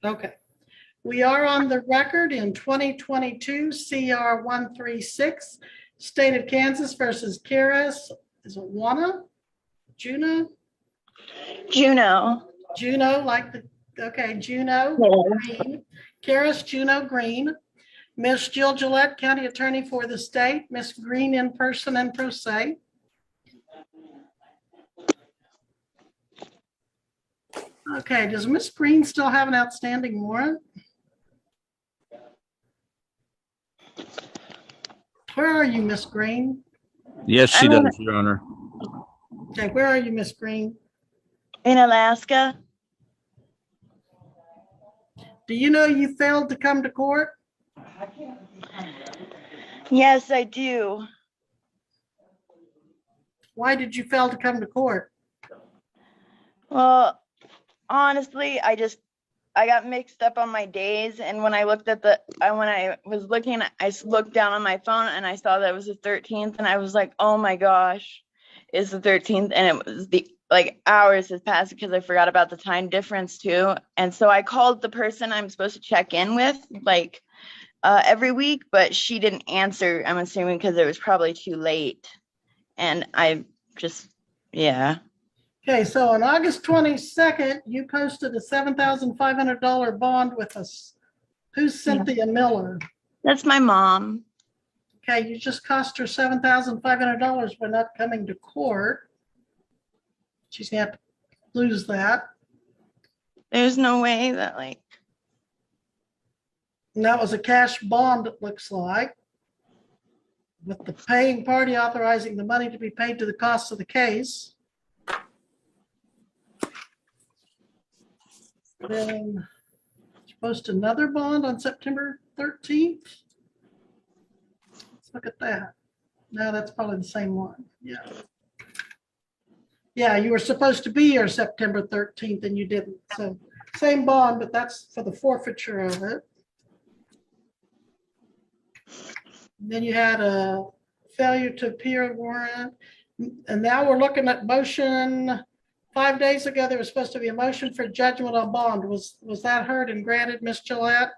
Okay. We are on the record in 2022 CR 136, State of Kansas versus Karis. Is it Juno, like the, okay, Juno Green. Karis Juno Green. Miss Jill Gillette, County Attorney for the state. Miss Green in person and pro se. Okay, does Miss Green still have an outstanding warrant? Where are you, Miss Green? Yes, she does, Your Honor. Okay, where are you, Miss Green? In Alaska. Do you know you failed to come to court? Yes, I do. Why did you fail to come to court? Well, honestly, I got mixed up on my days, and when I looked at when I was looking, I looked down on my phone and I saw that it was the 13th, and I was like, oh my gosh, it's the 13th, and it was hours has passed because I forgot about the time difference too. And so I called the person I'm supposed to check in with every week, but she didn't answer. I'm assuming because it was probably too late. And yeah. Okay, so on August 22nd, you posted a $7,500 bond with us. Who's Cynthia Miller? That's my mom. Okay, you just cost her $7,500 by not coming to court. She's gonna have to lose that. There's no way that And that was a cash bond, it looks like, with the paying party authorizing the money to be paid to the cost of the case. Then you post another bond on September 13th. Let's look at that. No, that's probably the same one. Yeah. Yeah, you were supposed to be here September 13th and you didn't. So same bond, but that's for the forfeiture of it. And then you had a failure to appear warrant. And now we're looking at motion. 5 days ago, there was supposed to be a motion for judgment on bond. Was that heard and granted, Ms. Gillette?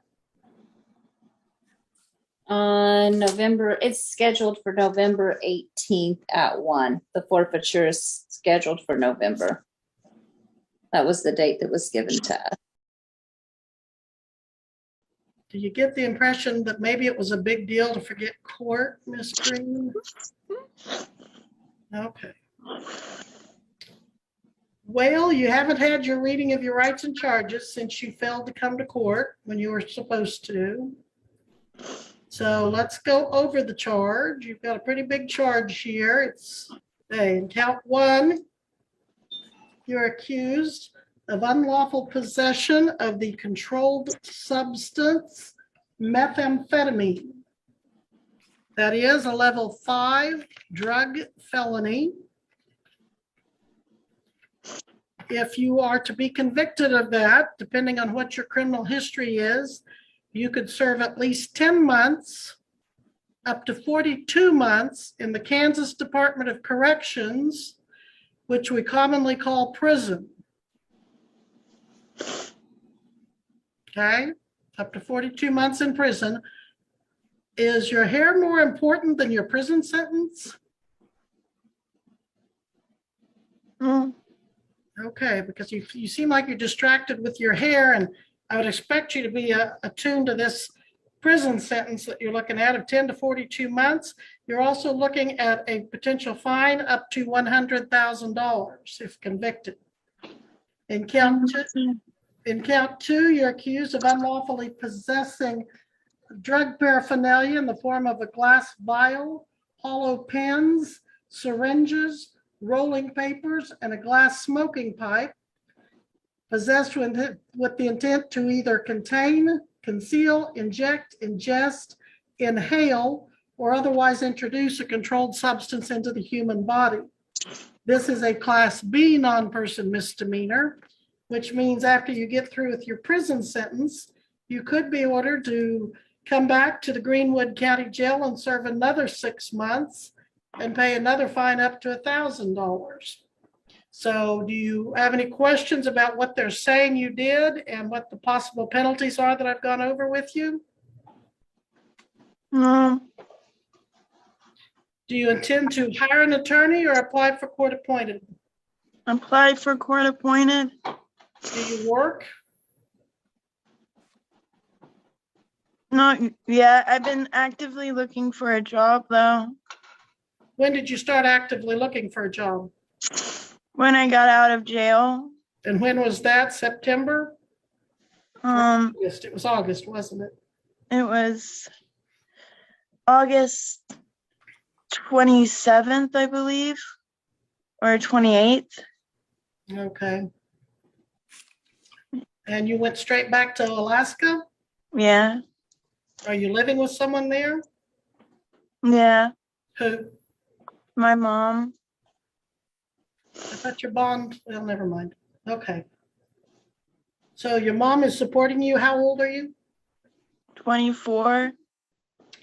November, it's scheduled for November 18th at 1. The forfeiture is scheduled for November. That was the date that was given to us. Do you get the impression that maybe it was a big deal to forget court, Ms. Green? Okay. Well, you haven't had your reading of your rights and charges since you failed to come to court when you were supposed to. So let's go over the charge. You've got a pretty big charge here. It's in count 1. You're accused of unlawful possession of the controlled substance methamphetamine. That is a level 5 drug felony. If you are to be convicted of that, depending on what your criminal history is, you could serve at least 10 months, up to 42 months in the Kansas Department of Corrections, which we commonly call prison. Okay, up to 42 months in prison. Is your hair more important than your prison sentence? Okay, because you seem like you're distracted with your hair, and I would expect you to be attuned to this prison sentence that you're looking at of 10 to 42 months. You're also looking at a potential fine up to $100,000 if convicted. In count 2, you're accused of unlawfully possessing drug paraphernalia in the form of a glass vial, hollow pens, syringes, rolling papers, and a glass smoking pipe, possessed with the intent to either contain, conceal, inject, ingest, inhale, or otherwise introduce a controlled substance into the human body. This is a Class B non-person misdemeanor, which means after you get through with your prison sentence, you could be ordered to come back to the Greenwood County Jail and serve another 6 months and pay another fine up to $1,000. So do you have any questions about what they're saying you did and what the possible penalties are that I've gone over with you? Um, Do you intend to hire an attorney or apply for court appointed? applied for court appointed. Do you work? Not yet. I've been actively looking for a job though. When did you start actively looking for a job? When I got out of jail. And when was that? September? August. It was August, wasn't it? It was August 27th, I believe, or 28th. Okay. And you went straight back to Alaska? Yeah. Are you living with someone there? Yeah. Who? My mom. I thought your bond, well, never mind. Okay. So your mom is supporting you. How old are you? 24.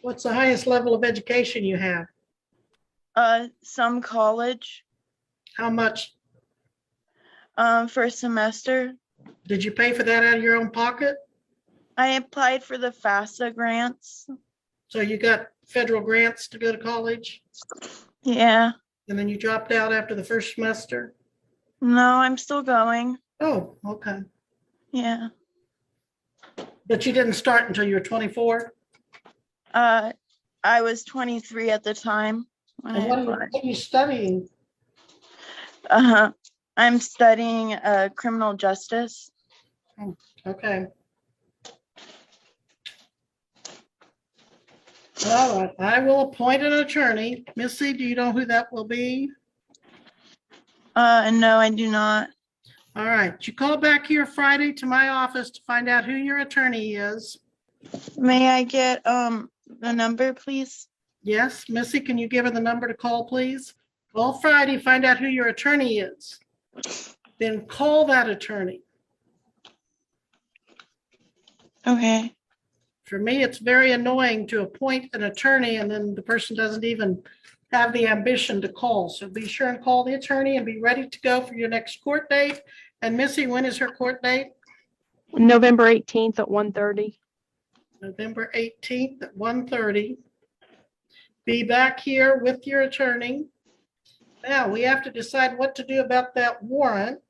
What's the highest level of education you have? Some college. How much? First semester. Did you pay for that out of your own pocket? I applied for the FAFSA grants. So you got federal grants to go to college Yeah. and then you dropped out after the first semester? No, I'm still going. Oh, okay. Yeah. But you didn't start until you were 24? I was 23 at the time when And I what applied. are you studying? I'm studying criminal justice. Okay. All right, I will appoint an attorney. Missy, do you know who that will be? No, I do not. All right, you call back here Friday to my office to find out who your attorney is. May I get the number, please? Yes, Missy, can you give her the number to call, please? Call Friday, find out who your attorney is. Then call that attorney. Okay. For me, it's very annoying to appoint an attorney and then the person doesn't even have the ambition to call. So be sure and call the attorney and be ready to go for your next court date. And Missy, when is her court date? November 18th at 1:30. November 18th at 1:30. Be back here with your attorney. Now, we have to decide what to do about that warrant.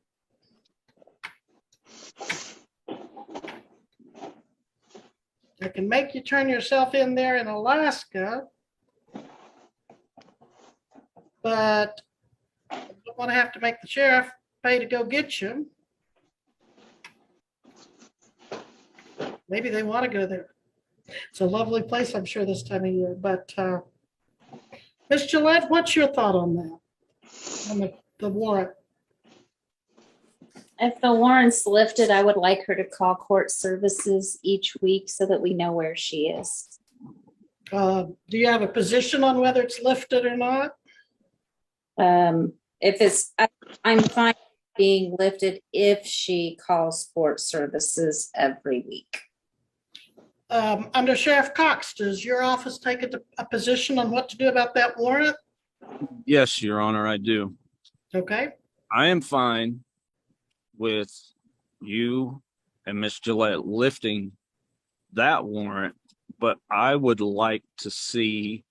I can make you turn yourself in there in Alaska, but I don't want to have to make the sheriff pay to go get you. Maybe they want to go there. It's a lovely place, I'm sure, this time of year. But Ms. Gillette, what's your thought on that? On the warrant? If the warrant's lifted, I would like her to call court services each week so that we know where she is. Do you have a position on whether it's lifted or not? If it's, I'm fine being lifted if she calls court services every week. Under Sheriff Cox, does your office take a position on what to do about that warrant? Yes, Your Honor, I do. Okay. I am fine with you and Miss Gillette lifting that warrant, but I would like to see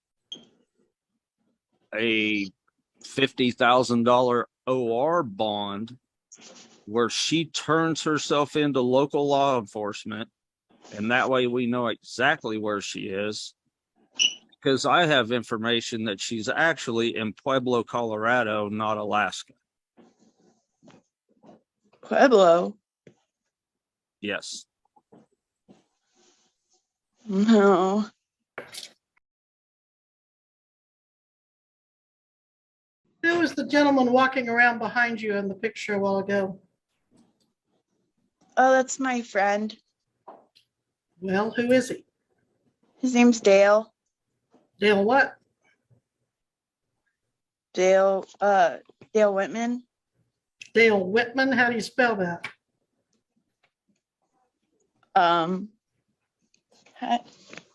a $50,000 OR bond where she turns herself into local law enforcement, and that way we know exactly where she is. Because I have information that she's actually in Pueblo, Colorado, not Alaska. Pueblo? Yes. No. Who was the gentleman walking around behind you in the picture a while ago? Oh, that's my friend. Well, who is he? His name's Dale. Dale what? Dale Whitman. Dale Whitman? How do you spell that?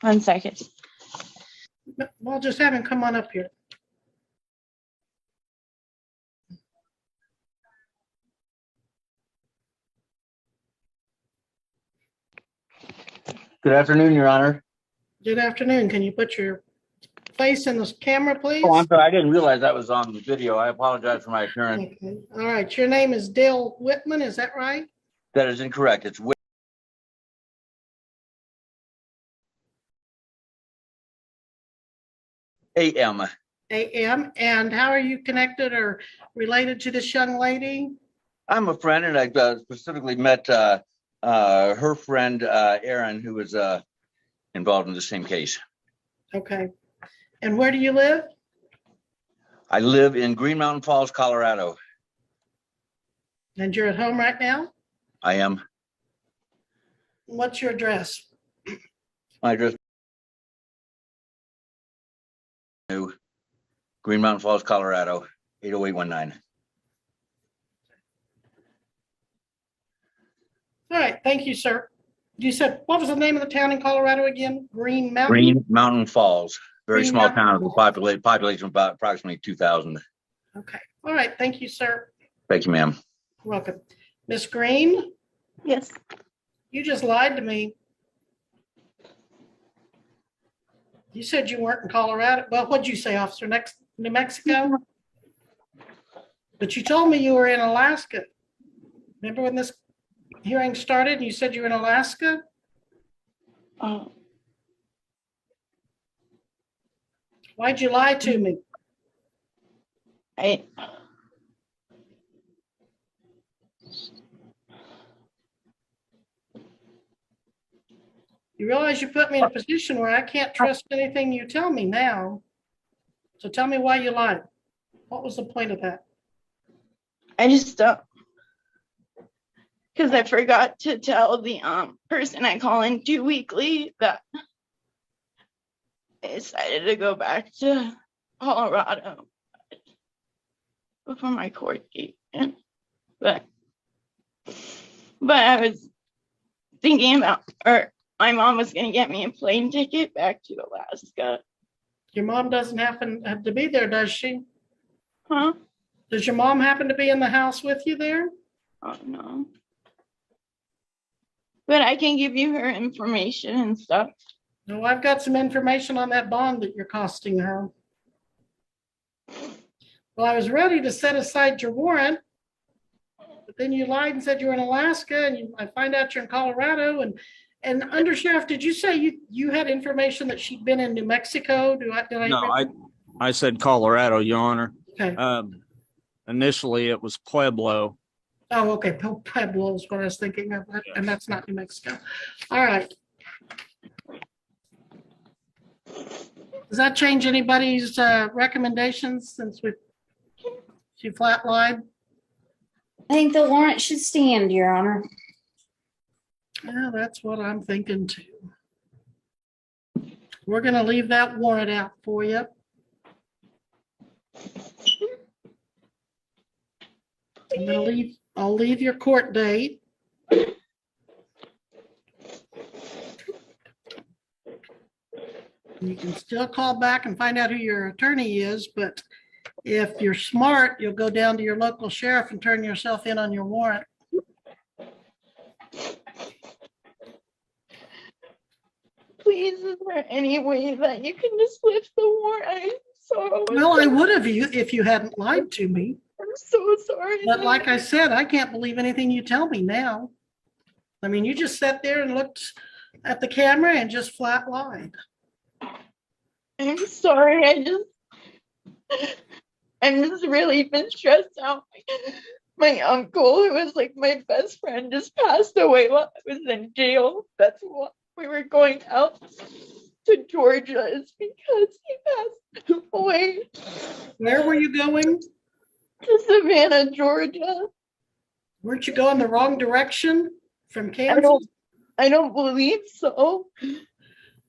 One second. Well, just have him come on up here. Good afternoon, Your Honor. Good afternoon. Can you put your face in the camera, please? Oh, I'm sorry. I didn't realize that was on the video. I apologize for my ignorance. Okay. All right. Your name is Dale Whitman, is that right? That is incorrect. It's AM. AM. And how are you connected or related to this young lady? I'm a friend, and I specifically met her friend, Aaron, who was involved in the same case. Okay. And where do you live? I live in Green Mountain Falls, Colorado. And you're at home right now? I am. What's your address? My address. Green Mountain Falls, Colorado, 80819. All right. Thank you, sir. You said, what was the name of the town in Colorado again? Green Mountain? Green Mountain Falls, very Green small Mountain town, Falls. population of about approximately 2,000. Okay. All right. Thank you, sir. Thank you, ma'am. Welcome. Miss Green, Yes. you just lied to me. You said you weren't in Colorado. Well, what'd you say, officer? New Mexico? But you told me you were in Alaska. Remember when this hearing started and you said you were in Alaska? Oh, Why'd you lie to me? I You realize you put me in a position where I can't trust anything you tell me now. So tell me why you lied. What was the point of that? just don't. Because I forgot to tell the person I call into weekly that I decided to go back to Colorado before my court date. But I was thinking about, or my mom was gonna get me a plane ticket back to Alaska. Your mom doesn't have to be there, does she? Huh? Does your mom happen to be in the house with you there? Oh no. But I can give you her information and stuff. No, I've got some information on that bond that you're costing her. Well, I was ready to set aside your warrant, but then you lied and said you were in Alaska, and I find out you're in Colorado. And Under Sheriff, did you say you had information that she'd been in New Mexico? No, I said Colorado, Your Honor. Okay. Initially it was Pueblo. Oh, okay. Pueblo is what I was thinking of, and that's not New Mexico. All right. Does that change anybody's recommendations since she flat lied? I think the warrant should stand, Your Honor. Yeah, that's what I'm thinking too. We're gonna leave that warrant out for you. I'll leave your court date. You can still call back and find out who your attorney is, but if you're smart, you'll go down to your local sheriff and turn yourself in on your warrant. Please, is there any way that you can just lift the warrant? I'm so Well, I would have if you hadn't lied to me. I'm so sorry. But like I said, I can't believe anything you tell me now. I mean, you just sat there and looked at the camera and just flat lied. I'm sorry. I'm just really been stressed out. My uncle, who was like my best friend, just passed away while I was in jail. That's why we were going out to Georgia, is because he passed away. Where were you going? To Savannah, Georgia. Weren't you going the wrong direction from Kansas? I don't believe so.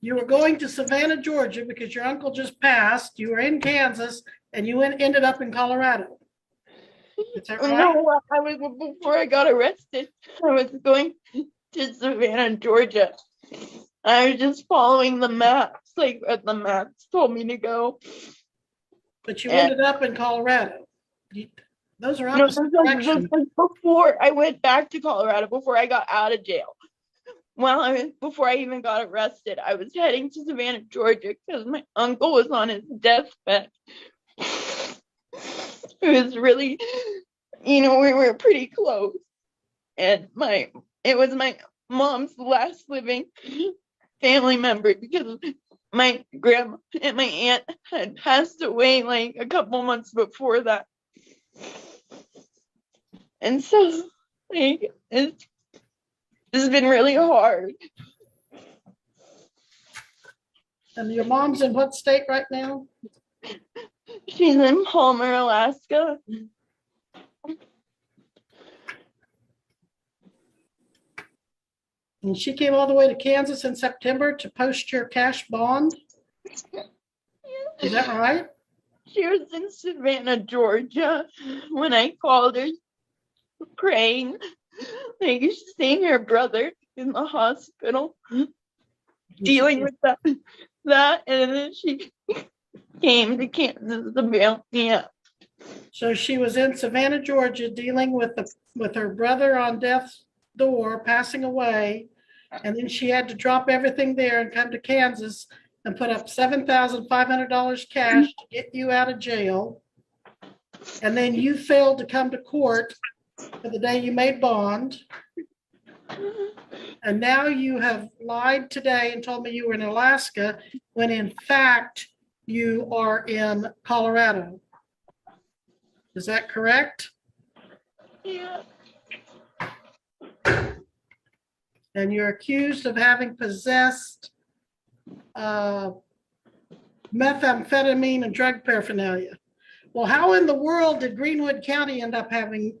You were going to Savannah, Georgia, because your uncle just passed. You were in Kansas, and you ended up in Colorado. Is that right? No, I was before I got arrested. I was going to Savannah, Georgia. I was just following the maps, like what the maps told me to go. But you ended up in Colorado. Those are No, opposite directions. before I went back to Colorado, before I got out of jail. before I even got arrested, I was heading to Savannah, Georgia, because my uncle was on his deathbed. It was really, we were pretty close. And it was my mom's last living family member, because my grandma and my aunt had passed away like a couple months before that. And so, like, it's been really hard. And your mom's in what state right now? She's in Palmer, Alaska. And she came all the way to Kansas in September to post your cash bond? Is that right? She was in Savannah, Georgia, when I called her, praying, like seeing her brother in the hospital, dealing with that, and then she came to Kansas to bail me out. So she was in Savannah, Georgia, dealing with her brother on death's door, passing away, and then she had to drop everything there and come to Kansas and put up $7,500 cash to get you out of jail. And then you failed to come to court for the day you made bond. And now you have lied today and told me you were in Alaska, when in fact you are in Colorado. Is that correct? Yeah. And you're accused of having possessed methamphetamine and drug paraphernalia. Well, how in the world did Greenwood County end up having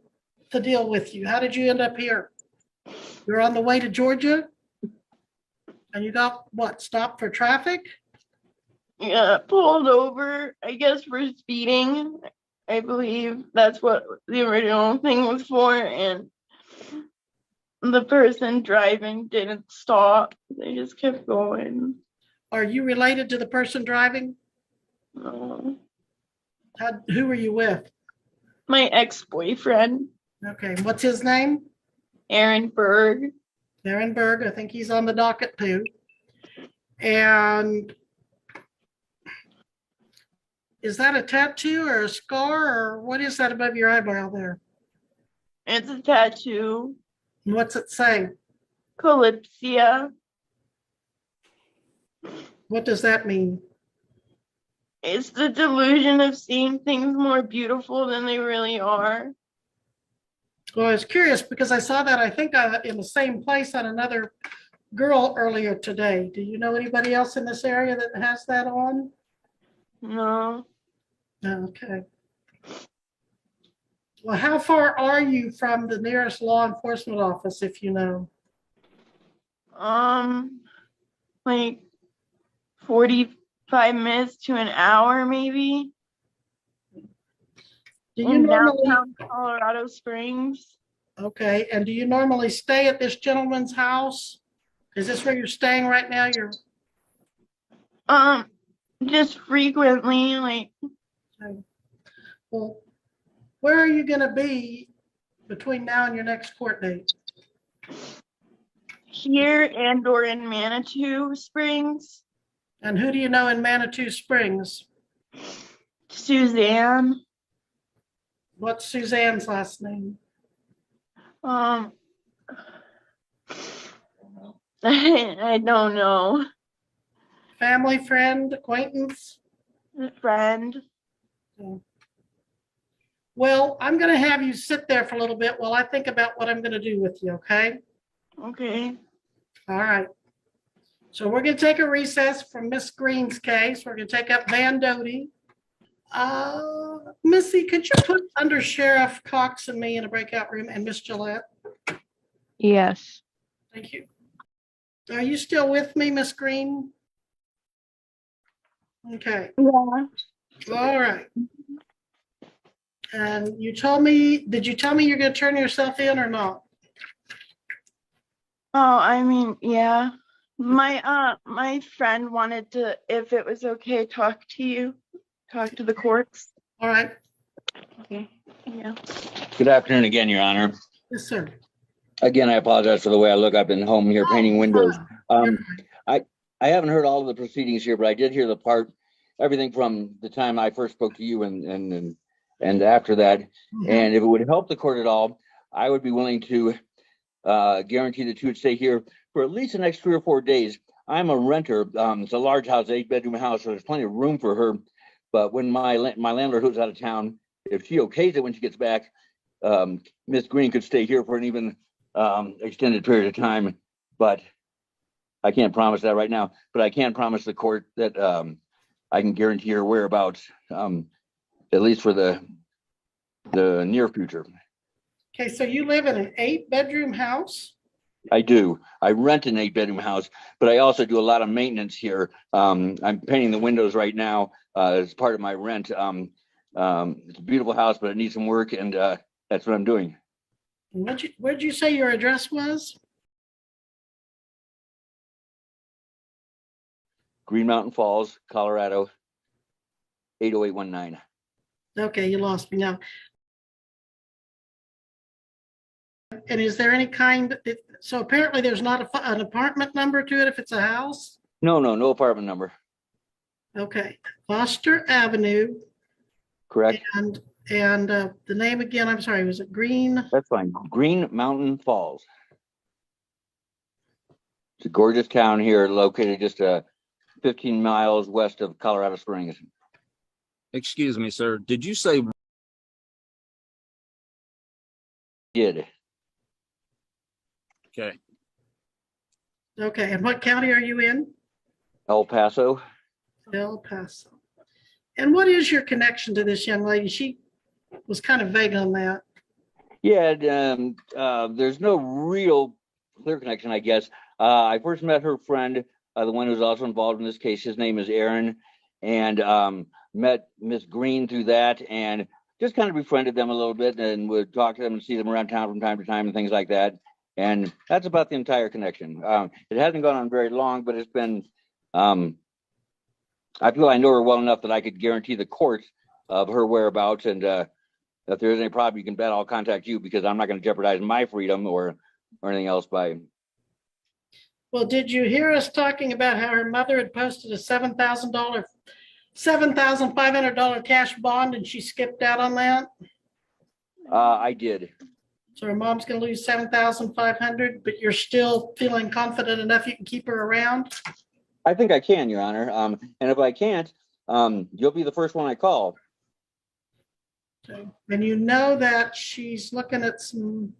to deal with you? How did you end up here? You're on the way to Georgia and you got what, stopped for traffic? Yeah, pulled over, I guess, for speeding. I believe that's what the original thing was for, and the person driving didn't stop. They just kept going. Are you related to the person driving? No. Who were you with? My ex-boyfriend, Okay, what's his name? Aaron Berg. Aaron Berg, I think he's on the docket too. And is that a tattoo or a scar, or what is that above your eyebrow there? It's a tattoo. And what's it say? Calypsia. What does that mean? It's the delusion of seeing things more beautiful than they really are. Well, I was curious because I saw that, I think, in the same place on another girl earlier today. Do you know anybody else in this area that has that on? No. Okay. Well, how far are you from the nearest law enforcement office, if you know? Like 45 minutes to an hour, maybe. Do you In normally, downtown Colorado Springs. okay, and do you normally stay at this gentleman's house? Is this where you're staying right now? Just frequently, like, Well, where are you gonna be between now and your next court date? here and or in Manitou Springs. And who do you know in Manitou Springs? Suzanne. What's Suzanne's last name? I don't know. Family, friend, acquaintance? Friend. Well, I'm gonna have you sit there for a little bit while I think about what I'm gonna do with you, okay? Okay. All right. So we're gonna take a recess from Miss Green's case. We're gonna take up Van Doty. Missy, could you put under Sheriff Cox and me in a breakout room, and Miss Gillette? Yes. Thank you. Are you still with me, Miss Green? Okay, Yeah. all right. And you told me, did you tell me you're gonna turn yourself in or not? Oh, I mean, yeah. My friend wanted to, if it was okay, talk to the courts. All right, Okay. Yeah. Good afternoon again, Your Honor. yes, sir. Again, I apologize for the way I look. I've been home here painting windows. You're I haven't heard all of the proceedings here, but I did hear the part, everything from the time I first spoke to you and after that. Mhm. And if it would help the court at all, I would be willing to guarantee that you would stay here for at least the next 3 or 4 days. I'm a renter. It's a large house, 8-bedroom house, so there's plenty of room for her. But when my landlord who's out of town, if she okays it when she gets back, Miss Green could stay here for an even extended period of time. But I can't promise that right now. But I can promise the court that I can guarantee her whereabouts, at least for the near future. Okay, so you live in an 8-bedroom house? I do. I rent an 8-bedroom house, but I also do a lot of maintenance here. I'm painting the windows right now as part of my rent. It's a beautiful house, but it needs some work, and that's what I'm doing. Where'd you say your address was? Green Mountain Falls, Colorado, 80819. Okay, you lost me now. And is there any kind, so apparently there's not an apartment number to it if it's a house? No apartment number. Okay, Foster Avenue, Correct? and the name again, I'm sorry, was it Green? That's fine. Green Mountain Falls. It's a gorgeous town here, located just 15 miles west of Colorado Springs. Excuse me, sir. Did you say Did. okay? Okay, and what county are you in? El Paso. El Paso. And what is your connection to this young lady? She was kind of vague on that. Yeah, there's no real clear connection, I guess. I first met her friend, the one who's also involved in this case. His name is Aaron, and met Miss Green through that, and just kind of befriended them a little bit, and would talk to them and see them around town from time to time and things like that. And that's about the entire connection. It hasn't gone on very long, but it's been. I feel I know her well enough that I could guarantee the court of her whereabouts, and if there's any problem, you can bet I'll contact you, because I'm not going to jeopardize my freedom or anything else by. Well, did you hear us talking about how her mother had posted a $7,500 cash bond and she skipped out on that? I did. So her mom's gonna lose 7,500, but you're still feeling confident enough you can keep her around? I think I can, Your Honor. And if I can't, you'll be the first one I call. Okay. And you know that she's looking at some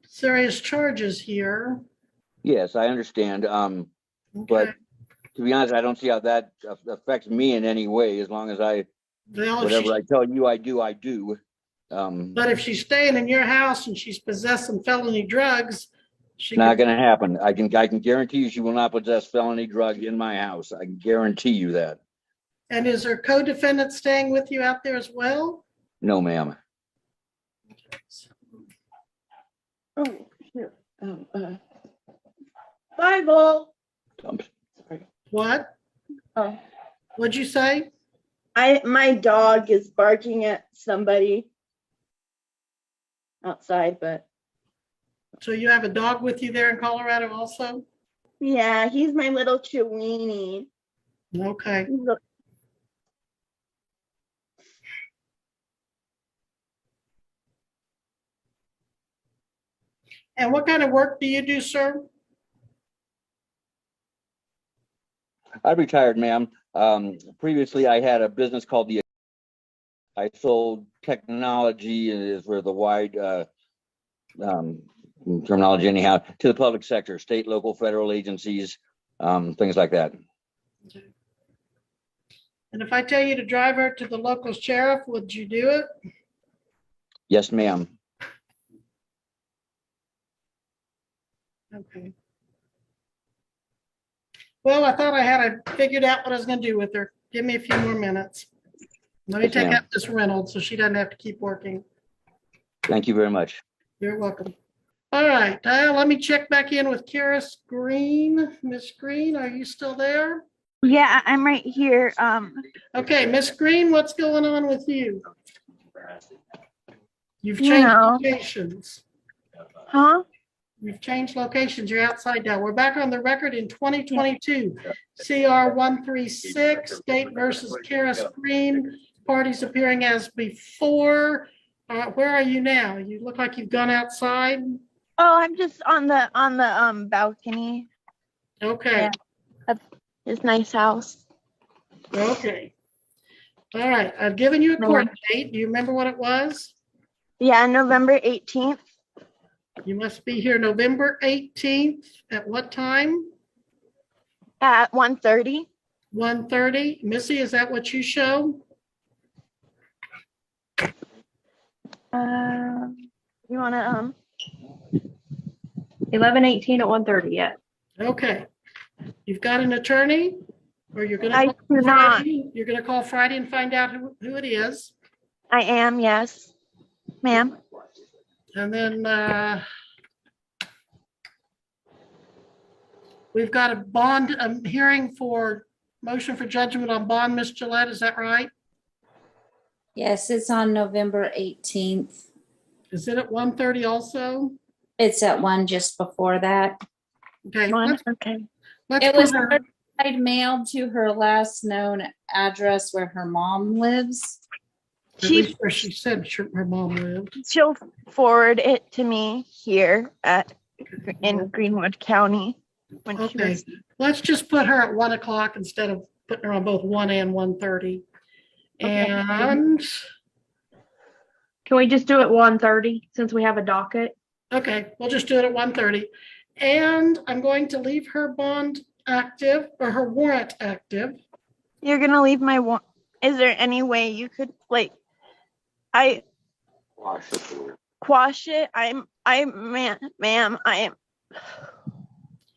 serious charges here. Yes, I understand. Okay. But to be honest, I don't see how that affects me in any way. As long as Well, whatever I tell you, I do. but if she's staying in your house and she's possessing felony drugs, Not going to happen. I can guarantee you she will not possess felony drugs in my house. I can guarantee you that. And is her co-defendant staying with you out there as well? No, ma'am. Oh, here. Bible. Sorry. What? Oh, What'd you say? my dog is barking at somebody outside, but So you have a dog with you there in Colorado also? yeah, he's my little Chiweenie. Okay. And what kind of work do you do, sir? I retired, ma'am. Previously, I had a business called I sold technology, is where the wide terminology anyhow, to the public sector, state, local, federal agencies, things like that. And if I tell you to drive her to the local sheriff, would you do it? Yes, ma'am. Okay. Well, I thought I had figured out what I was going to do with her. Give me a few more minutes. Let me Yes, take ma'am. out this Reynolds so she doesn't have to keep working. Thank you very much. You're welcome. All right, let me check back in with Karis Green. Miss Green, are you still there? Yeah, I'm right here. Okay, Miss Green, what's going on with you? You've You changed know. locations. Huh? We've changed locations. You're outside now. We're back on the record in 2022. CR 136, State versus Karis Green. Parties appearing as before. Where are you now? You look like you've gone outside. Oh, I'm just on the balcony. Okay, It's nice house. okay. All right, I've given you a court date. Do you remember what it was? Yeah, November 18th You must be here November 18th. At what time? at 1:30. 1:30. Missy, is that what you show? You wanna 11:18 at 1:30, yeah. Okay. You've got an attorney? Or you're gonna I call do not. Friday? You're gonna call Friday and find out who it is. I am, yes, ma'am. And then we've got a bond hearing for motion for judgment on bond, Ms. Gillette, is that right? Yes, it's on November 18th. Is it at 1:30 also? It's at 1 just before that. Okay, Okay. let's It put was her, certified mailed to her last known address where her mom lives. at least where she said her mom lived. She'll forward it to me here in Greenwood County. When she Okay, was, let's just put her at 1 o'clock instead of putting her on both 1 and 1:30. Okay. And, Can we just do it 1:30 since we have a docket? okay, we'll just do it at 1:30. And I'm going to leave her bond active or her warrant active. you're gonna leave my one. Is there any way you could quash it? Ma'am,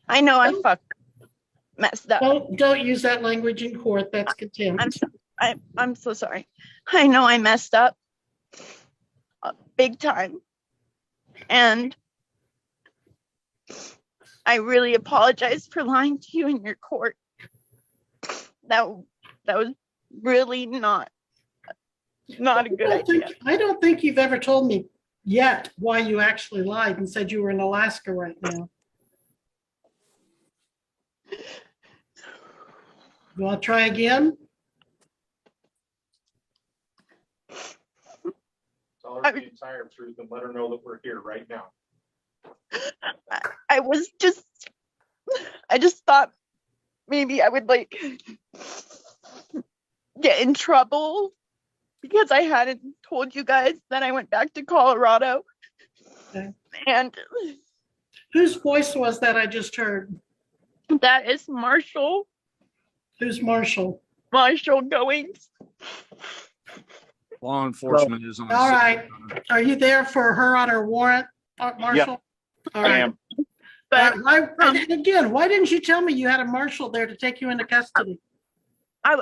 I know I messed up. Don't use that language in court. That's contempt. I'm so sorry. I know I messed up big time. And I really apologize for lying to you in your court. That was really not a good idea. I don't think you've ever told me yet why you actually lied and said you were in Alaska right now. You want to try again? Tell her the entire truth and let her know that we're here right now. I just thought maybe I would get in trouble because I hadn't told you guys that I went back to Colorado. Okay. And Whose voice was that I just heard? that is Marshall Who's Marshall? Goings. Law enforcement is on. All right. Are you there for her on her warrant, Marshall? All right. I am. But And again, why didn't you tell me you had a marshal there to take you into custody? I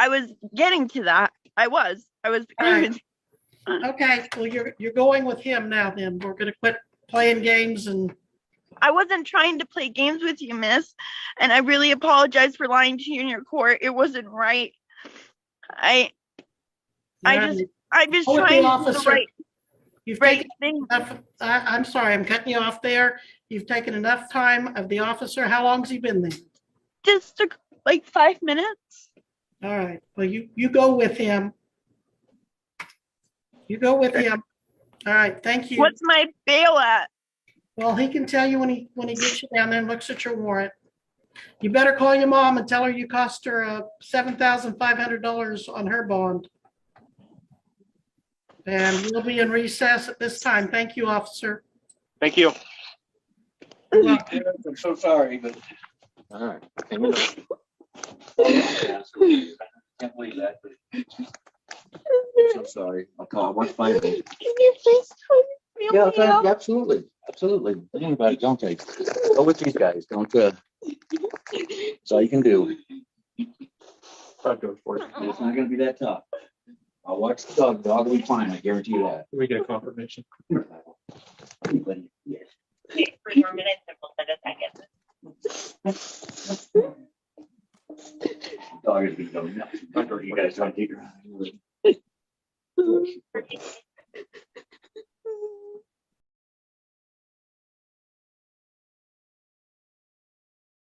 was getting to that. I was. Right. Okay, well, you're going with him now then. We're gonna quit playing games and, I wasn't trying to play games with you, miss. And I really apologize for lying to you in your court. It wasn't right. I'm just Go with the trying to do the officer. You've right taken thing. enough, I'm sorry, I'm cutting you off there. You've taken enough time of the officer. How long's he been there? Just took 5 minutes. All right, well, you go with him. You go with him. All right, thank you. What's my bail at? Well, he can tell you when he gets you down there and looks at your warrant. You better call your mom and tell her you cost her $7,500 on her bond. And we'll be in recess at this time. Thank you, officer. Thank you. You're welcome. I'm so sorry, but. All right. Can't believe that. But I'm so sorry. I'll call once finally. Can you please feel Yeah, me out? absolutely. Absolutely. Think about it, don't take. Go with these guys. Don't, that's all you can do. I'll go for it. It's not gonna be that tough. I'll watch the dog. The dog will be fine. I guarantee you that. We get a confirmation. Anybody? Yes. Dog is gonna go nuts. You guys don't take her.